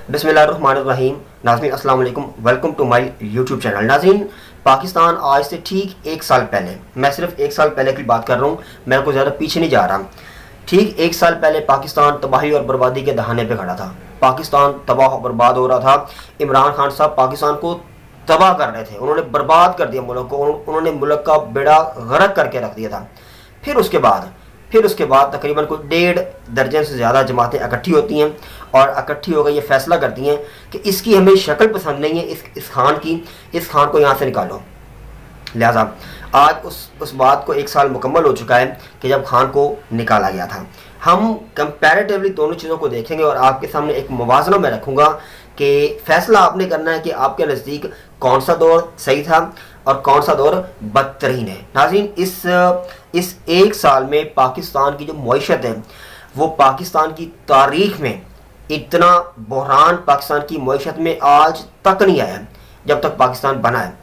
बिस्मिल्लाहिर्रहमानिर्रहीम। नाज़रीन अस्सलाम वालेकुम, welcome to my YouTube channel. नाज़रीन, पाकिस्तान आज से ठीक एक साल पहले, मैं सिर्फ एक साल पहले की बात कर रहा हूँ, मैं कोई ज़्यादा पीछे नहीं जा रहा। ठीक एक साल पहले पाकिस्तान तबाही और बर्बादी के दहाने पे खड़ा था। पाकिस्तान तबाह और बर्बाद हो रहा था। इमरान खान साहब पाकिस्तान को तबाह कर रहे थे, उन्होंने बर्बाद कर दिया मुल्क को, उन्होंने मुल्क का बेड़ा गर्क करके रख दिया था। फिर उसके बाद तकरीबन कोई 1.5 दर्जन से ज़्यादा जमातें इकट्ठी होती हैं और इकट्ठी होकर ये फैसला करती हैं कि इसकी हमें शक्ल पसंद नहीं है, इस खान को यहाँ से निकालो। लिहाजा आज उस बात को एक साल मुकम्मल हो चुका है कि जब खान को निकाला गया था। हम कंपैरेटिवली दोनों चीज़ों को देखेंगे और आपके सामने एक मुवाज़ना में रखूँगा कि फ़ैसला आपने करना है कि आपके नज़दीक कौन सा दौर सही था और कौन सा दौर बदतरीन है। नाज़रीन, इस एक साल में पाकिस्तान की जो मईशत है वो पाकिस्तान की तारीख़ में इतना बहरान पाकिस्तान की मईशत में आज तक नहीं आया जब तक पाकिस्तान बना है।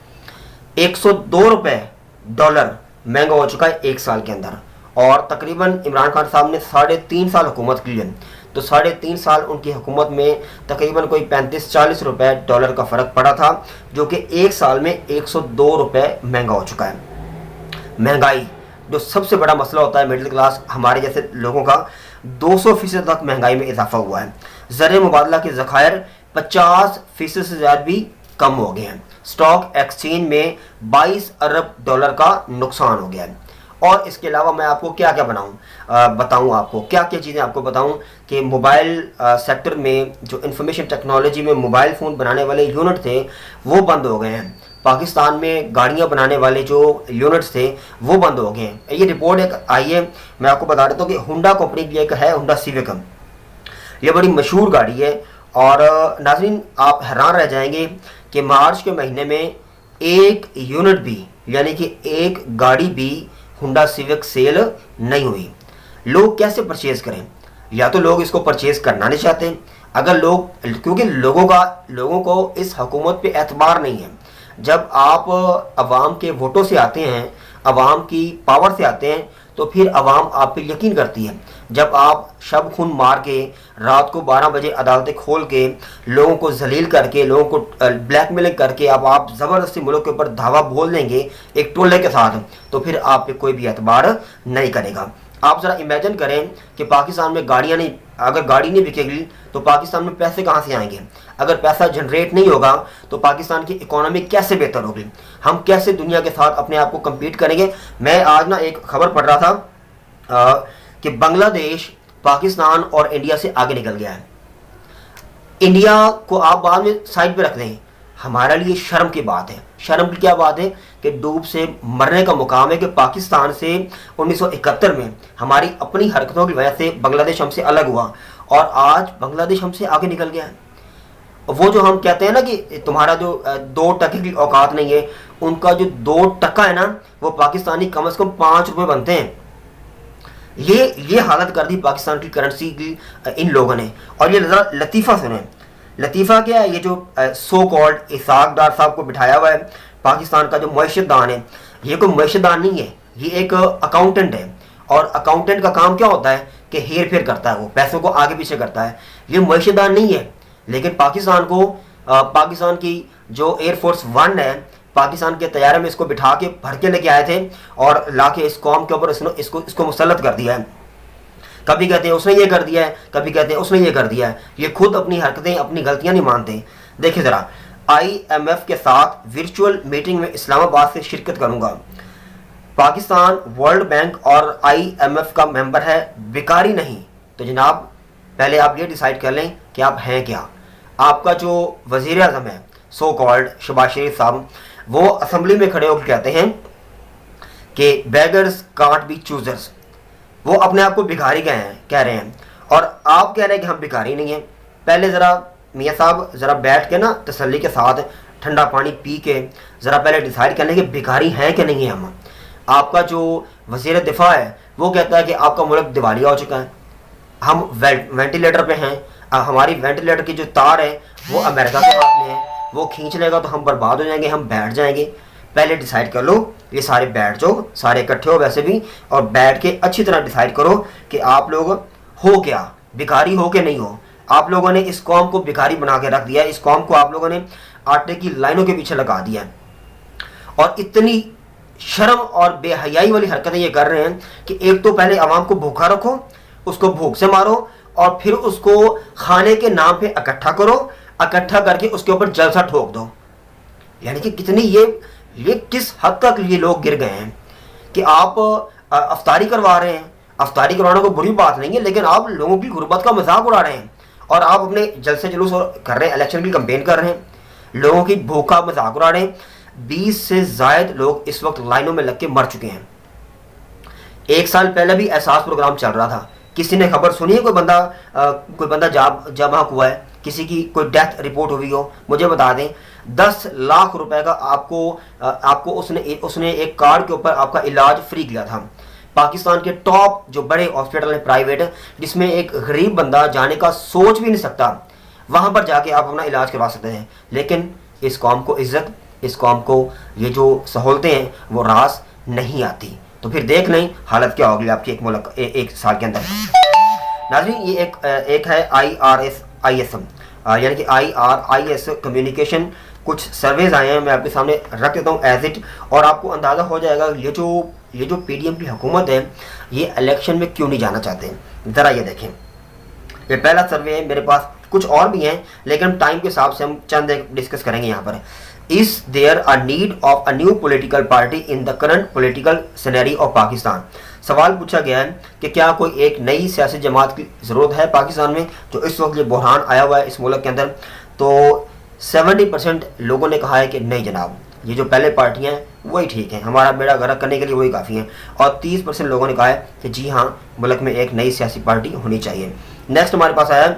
102 रुपये डॉलर महंगा हो चुका है एक साल के अंदर, और तकरीबन इमरान खान साहब ने 3.5 साल हुकूमत की है, तो 3.5 साल उनकी हुकूमत में तकरीबन कोई 35-40 रुपये डॉलर का फ़र्क पड़ा था, जो कि एक साल में 102 रुपये महंगा हो चुका है। महंगाई जो सबसे बड़ा मसला होता है मिडिल क्लास हमारे जैसे लोगों का, 200% तक महंगाई में इजाफा हुआ है। ज़र मुबादला के ज़खायर 50% से ज़्यादा भी कम हो गए हैं। स्टॉक एक्सचेंज में 22 अरब डॉलर का नुकसान हो गया है। और इसके अलावा मैं आपको क्या क्या बताऊं, आपको क्या क्या चीज़ें आपको बताऊं कि मोबाइल सेक्टर में जो इंफॉर्मेशन टेक्नोलॉजी में मोबाइल फ़ोन बनाने वाले यूनिट थे वो बंद हो गए हैं। पाकिस्तान में गाड़ियां बनाने वाले जो यूनिट्स थे वो बंद हो गए हैं। ये रिपोर्ट एक आई है, मैं आपको बता देता हूँ कि हुंडा कंपनी की एक है हुंडा सिविक, ये बड़ी मशहूर गाड़ी है। और नाज़रीन, आप हैरान रह जाएंगे कि मार्च के महीने में एक यूनिट भी, यानी कि एक गाड़ी भी हुंडा सिविक सेल नहीं हुई। लोग कैसे परचेज़ करें? या तो लोग इसको परचेज़ करना नहीं चाहते, अगर क्योंकि लोगों को इस हुकूमत पे एतबार नहीं है। जब आप अवाम के वोटों से आते हैं, अवाम की पावर से आते हैं, तो फिर अवाम आप पे यकीन करती है। जब आप शब खून मार के रात को 12 बजे अदालतें खोल के लोगों को जलील करके, लोगों को ब्लैकमेलिंग करके आप ज़बरदस्ती मुल्क के ऊपर धावा बोल देंगे एक टोले के साथ, तो फिर आप पे कोई भी एतबार नहीं करेगा। आप ज़रा इमेजिन करें कि पाकिस्तान में गाड़ियाँ नहीं, अगर गाड़ी नहीं बिकेगी तो पाकिस्तान में पैसे कहाँ से आएंगे? अगर पैसा जनरेट नहीं होगा तो पाकिस्तान की इकोनॉमी कैसे बेहतर होगी? हम कैसे दुनिया के साथ अपने आप को कम्पीट करेंगे? मैं आज ना एक खबर पढ़ रहा था कि बांग्लादेश पाकिस्तान और इंडिया से आगे निकल गया है। इंडिया को आप बाद में साइड पे रख दें, हमारे लिए शर्म की बात है। शर्म की क्या बात है कि डूब से मरने का मुकाम है कि पाकिस्तान से 1971 में हमारी अपनी हरकतों की वजह से बांग्लादेश हमसे अलग हुआ और आज बांग्लादेश हमसे आगे निकल गया है। वो जो हम कहते हैं ना कि तुम्हारा जो 2% की औकात नहीं है, उनका जो 2% है ना, वो पाकिस्तानी कम से कम 5 रुपये बनते हैं। ये हालत कर दी पाकिस्तान की करेंसी की इन लोगों ने। और ये लतीफ़ा सुने, लतीफ़ा क्या है? ये जो सो कॉल्ड इसाक डार साहब को बिठाया हुआ है पाकिस्तान का जो मईशतदान है, ये कोई मईशतदान नहीं है, ये एक अकाउंटेंट है। और अकाउंटेंट का काम क्या होता है कि हेर फेर करता है, वो पैसों को आगे पीछे करता है। ये मईशतदान नहीं है। लेकिन पाकिस्तान की जो एयरफोर्स 1 है, पाकिस्तान के तैयारे में इसको बिठा के भर के लेके आए थे और ला के इस कौम के ऊपर इसको मुसल्लत कर दिया है। कभी कहते हैं उसने ये कर दिया है, कभी कहते हैं उसने ये कर दिया है। ये खुद अपनी हरकतें, अपनी गलतियां नहीं मानते। देखिए ज़रा, IMF के साथ वर्चुअल मीटिंग में इस्लामाबाद से शिरकत करूंगा। पाकिस्तान वर्ल्ड बैंक और IMF का मेंबर है, बेकारी नहीं। तो जनाब, पहले आप ये डिसाइड कर लें कि आप हैं क्या। आपका जो वज़ीर आज़म है सो कॉल्ड शहबाज शरीफ साहब, वो असम्बली में खड़े होकर कहते हैं कि बेगर्स कांट बी चूजर्स। वो अपने आप को भिखारी कह रहे हैं और आप कह रहे हैं कि हम भिखारी नहीं हैं। पहले ज़रा मियाँ साहब ज़रा बैठ के ना तसल्ली के साथ ठंडा पानी पी के ज़रा पहले डिसाइड कर लें कि भिखारी हैं कि नहीं हैं हम। आपका जो वज़ीर दिफा है वो कहता है कि आपका मुल्क दिवालिया हो चुका है, हम वेंटिलेटर पे हैं, हमारी वेंटिलेटर की जो तार है वो अमेरिका के हाथ में है, वो खींच लेगा तो हम बर्बाद हो जाएंगे, हम बैठ जाएंगे। पहले डिसाइड कर लो, ये सारे बैठ जाओ, सारे इकट्ठे हो वैसे भी, और बैठ के अच्छी तरह डिसाइड करो कि आप लोग हो क्या, भिखारी हो के नहीं हो। آپ لوگوں نے اس قوم کو بھکاری بنا کے رکھ دیا ہے، اس قوم کو آپ لوگوں نے آٹے کی لائنوں کے پیچھے لگا دیا ہے، اور اتنی شرم اور بے حیائی والی حرکتیں یہ کر رہے ہیں کہ ایک تو پہلے عوام کو بھوکا رکھو، اس کو بھوک سے مارو، اور پھر اس کو کھانے کے نام پہ اکٹھا کرو، اکٹھا کر کے اس کے اوپر جلسہ ٹھوک دو. یعنی کہ کتنی یہ کس حد تک یہ لوگ گر گئے ہیں کہ آپ افطاری کروا رہے ہیں. افطاری کروانا کوئی بری بات نہیں ہے، لیکن آپ لوگوں کی غربت کا مذاق اڑا رہے ہیں، اور آپ اپنے جلسے جلوس کر رہے ہیں، الیکشن کی کمپین کر رہے ہیں، لوگوں کی بھوک کا مذاق اڑا رہے ہیں. 20 سے زائد لوگ اس وقت لائنوں میں لگ کے مر چکے ہیں. 1 سال پہلے بھی احساس پروگرام چل رہا تھا، کسی نے خبر سنی ہے کوئی بندہ جمع ہوا ہے، کسی کی کوئی ڈیتھ رپورٹ ہوئی ہو؟ مجھے بتا دیں. 10 لاکھ روپے کا آپ کو اس نے ایک کارڈ کے اوپر آپ کا علاج فری کیا تھا. پاکستان کے ٹاپ جو بڑے ہاسپٹل ہیں پرائیویٹ، جس میں ایک غریب بندہ جانے کا سوچ بھی نہیں سکتا، وہاں پر جا کے آپ اپنا علاج کروا سکتے ہیں. لیکن اس قوم کو عزت، اس قوم کو یہ جو سہولتیں ہیں وہ راس نہیں آتی. تو پھر دیکھ لیں حالت کیا ہوگی آپ کی ایک سال کے اندر. ناظرین، یہ ایک ہے IRS یعنی کہ IRIS کمیونیکیشن. کچھ سرویز آئے ہیں، میں آپ کے سامنے رکھ دیتا ہوں ایز اٹ، اور آپ کو اندازہ ہو جائے گا یہ جو PDM کی حکومت ہے یہ الیکشن میں کیوں نہیں جانا چاہتے ہیں. ذرا یہ دیکھیں، یہ پہلا سروے ہے، میرے پاس کچھ اور بھی ہیں لیکن ٹائم کے حساب سے ہم چند ایک ڈسکس کریں گے یہاں پر. Is there a need of a new political party in the current political scenario of Pakistan؟ سوال پوچھا گیا ہے کہ کیا کوئی ایک نئی سیاسی جماعت کی ضرورت ہے پاکستان میں جو اس وقت یہ بحران آیا ہوا ہے اس ملک کے اندر. تو 70% لوگوں نے کہا ہے کہ نہیں جناب، یہ جو پہلے پارٹیاں ہیں وہی ٹھیک ہیں، ہمارا بیڑا غرق کرنے کے لیے وہی کافی ہیں. اور 30% لوگوں نے کہا ہے کہ جی ہاں، ملک میں ایک نئی سیاسی پارٹی ہونی چاہیے. نیکسٹ ہمارے پاس آیا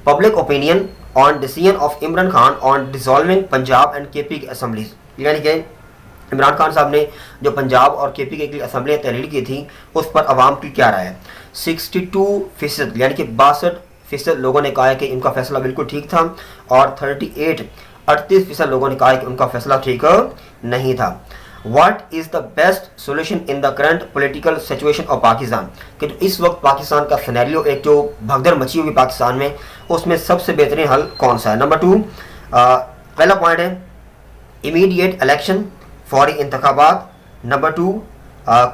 public opinion on decision of Imran Khan on dissolving Punjab and KP کی اسمبلیز. یعنی کہ عمران خان صاحب نے جو پنجاب اور KP کی اسمبلیاں تحلیل کی تھیں اس پر عوام کی کیا رائے ہے. 62% یعنی کہ 62% لوگوں نے کہا ہے کہ ان کا فیصلہ بالکل ٹھیک تھا، اور 38% لوگوں نے کہا ہے کہ ان کا فیصلہ ٹھیک نہیں تھا. What is the best solution in the current political situation of Pakistan? کہ جو اس وقت پاکستان کا سینیریو ایک جو بھگدڑ مچی ہوئی پاکستان میں، اس میں سب سے بہترین حل کون سا ہے؟ نمبر 2 پہلا پوائنٹ ہے امیڈیٹ الیکشن، فوری انتخابات. Number 2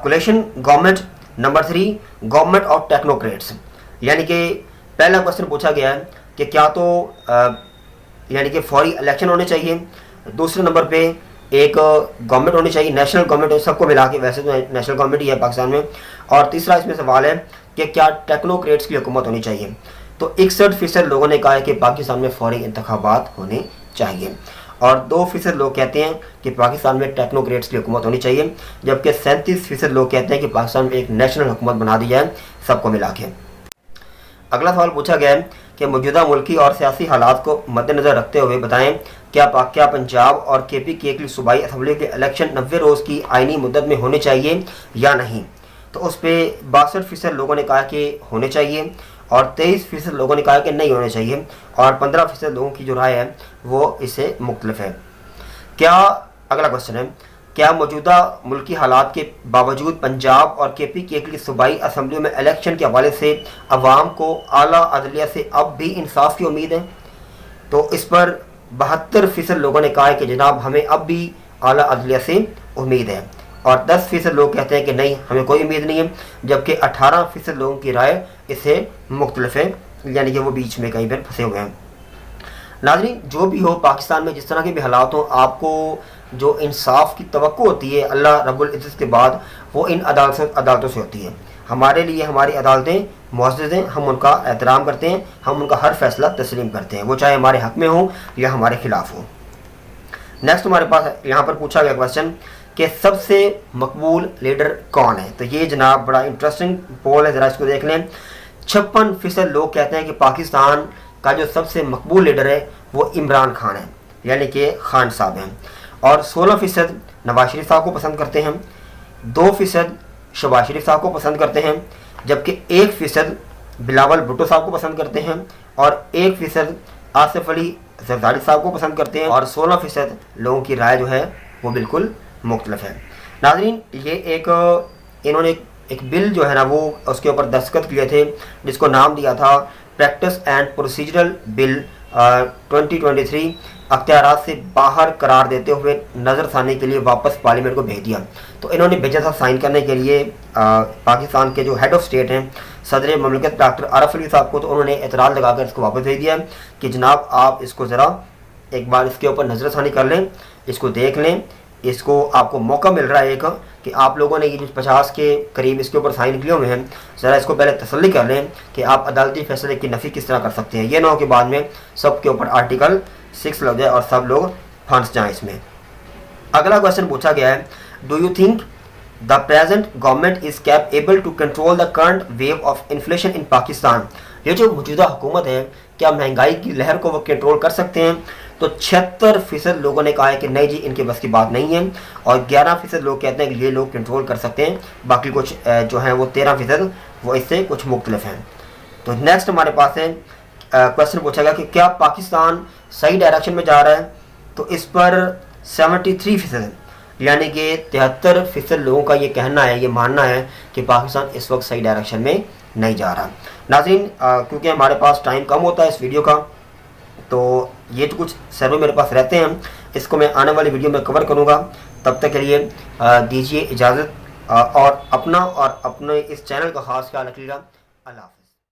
coalition government. Number 3 government of technocrats. یعنی کہ پہلا کوشچن پوچھا گیا ہے کہ کیا تو یعنی کہ فوری الیکشن ہونے چاہیے، دوسرے نمبر پہ ایک گورنمنٹ ہونی چاہیے، نیشنل گورنمنٹ سب کو ملا کے، ویسے تو نیشنل گورنمنٹ ہی ہے پاکستان میں، اور تیسرا اس میں سوال ہے کہ کیا ٹیکنوکریٹس کی حکومت ہونی چاہیے. تو 61% لوگوں نے کہا ہے کہ پاکستان میں فوری انتخابات ہونے چاہیے، اور 2% لوگ کہتے ہیں کہ پاکستان میں ٹیکنوکریٹس کی حکومت ہونی چاہیے، جبکہ 37% لوگ کہتے ہیں کہ پاکستان میں ایک نیشنل حکومت بنا دی جائے سب کو ملا کے. اگلا سوال پوچھا گیا ہے کہ موجودہ ملکی اور سیاسی حالات کو مد نظر رکھتے ہوئے بتائیں کیا پنجاب اور KP کی ایک صوبائی اسمبلی کے الیکشن 90 روز کی آئینی مدت میں ہونے چاہیے یا نہیں؟ تو اس پہ 62% لوگوں نے کہا کہ ہونے چاہیے، اور 23% لوگوں نے کہا کہ نہیں ہونے چاہیے، اور 15% لوگوں کی جو رائے ہے وہ اس سے مختلف ہے. اگلا کوشچن ہے کیا موجودہ ملکی حالات کے باوجود پنجاب اور KP کی ایک صوبائی اسمبلیوں میں الیکشن کے حوالے سے عوام کو اعلیٰ عدلیہ سے اب بھی انصاف کی امید ہے؟ تو اس پر 72% لوگوں نے کہا ہے کہ جناب ہمیں اب بھی اعلیٰ عدلیہ سے امید ہے، اور 10% لوگ کہتے ہیں کہ نہیں ہمیں کوئی امید نہیں ہے، جبکہ 18% لوگوں کی رائے اس سے مختلف ہے، یعنی کہ وہ بیچ میں کہیں پر پھنسے ہوئے ہیں. ناظرین، جو بھی ہو پاکستان میں جس طرح کے بھی حالات ہوں، آپ کو جو انصاف کی توقع ہوتی ہے اللہ رب العزت کے بعد، وہ ان عدالتوں سے ہوتی ہے. ہمارے لیے ہماری عدالتیں معزز ہیں، ہم ان کا احترام کرتے ہیں، ہم ان کا ہر فیصلہ تسلیم کرتے ہیں، وہ چاہے ہمارے حق میں ہوں یا ہمارے خلاف ہوں. نیکسٹ ہمارے پاس یہاں پر پوچھا گیا کوشچن کہ سب سے مقبول لیڈر کون ہے؟ تو یہ جناب بڑا انٹرسٹنگ پول ہے، ذرا اس کو دیکھ لیں. 56% لوگ کہتے ہیں کہ پاکستان کا جو سب سے مقبول لیڈر ہے وہ عمران خان ہے، یعنی کہ خان صاحب ہیں، اور 16% نواز شریف صاحب کو پسند کرتے ہیں، 2% شہباز شریف صاحب کو پسند کرتے ہیں، جبکہ 1% بلاول بھٹو صاحب کو پسند کرتے ہیں، اور 1% آصف علی زرداری صاحب کو پسند کرتے ہیں، اور 16% لوگوں کی رائے جو ہے وہ بالکل مختلف ہے. ناظرین، یہ انہوں نے ایک بل جو ہے نا وہ اس کے اوپر دستخط کیے تھے جس کو نام دیا تھا प्रैक्टिस एंड प्रोसीजरल बिल 2023 अख्तियारात से बाहर करार देते हुए नज़रसानी के लिए वापस पार्लियामेंट को भेज दिया। तो इन्होंने भेजा था साइन करने के लिए पाकिस्तान के जो हेड ऑफ स्टेट हैं सदर ममलकत डॉक्टर आरिफ अलवी साहब को। तो उन्होंने एतराज़ लगाकर इसको वापस भेज दिया कि जनाब आप इसको ज़रा एक बार इसके ऊपर नज़रसानी कर लें, इसको देख लें, इसको आपको मौका मिल रहा है एक कि आप लोगों ने ये जो 50 के करीब इसके ऊपर साइन किए हुए हैं, ज़रा इसको पहले तसल्ली कर लें कि आप अदालती फैसले की नफ़ी किस तरह कर सकते हैं। ये ना हो कि बाद में सब के ऊपर आर्टिकल 6 लग जाए और सब लोग फंस जाएँ इसमें। अगला क्वेश्चन पूछा गया है, do you think the present government is capable to control the current wave of inflation in Pakistan? ये जो मौजूदा हुकूमत है क्या महंगाई की लहर को वो कंट्रोल कर सकते हैं? तो 76% लोगों ने कहा है कि नहीं जी इनके बस की बात नहीं है, और 11% लोग कहते हैं कि ये लोग कंट्रोल कर सकते हैं। बाकी कुछ जो हैं वो 13% वो इससे कुछ मुख्तलिफ हैं। तो नेक्स्ट हमारे पास है क्वेश्चन पूछा गया कि क्या पाकिस्तान सही डायरेक्शन में जा रहा है? तो इस पर 73% यानी कि 73% लोगों का ये कहना है, ये मानना है कि पाकिस्तान इस वक्त सही डायरेक्शन में नहीं जा रहा। नाज़रीन क्योंकि हमारे पास टाइम कम होता है इस वीडियो का, तो ये जो कुछ सर्वे मेरे पास रहते हैं इसको मैं आने वाली वीडियो में कवर करूँगा। तब तक के लिए दीजिए इजाज़त, और अपना और अपने इस चैनल का ख़ास ख्याल रखिएगा। अल्लाह हाफ़िज़।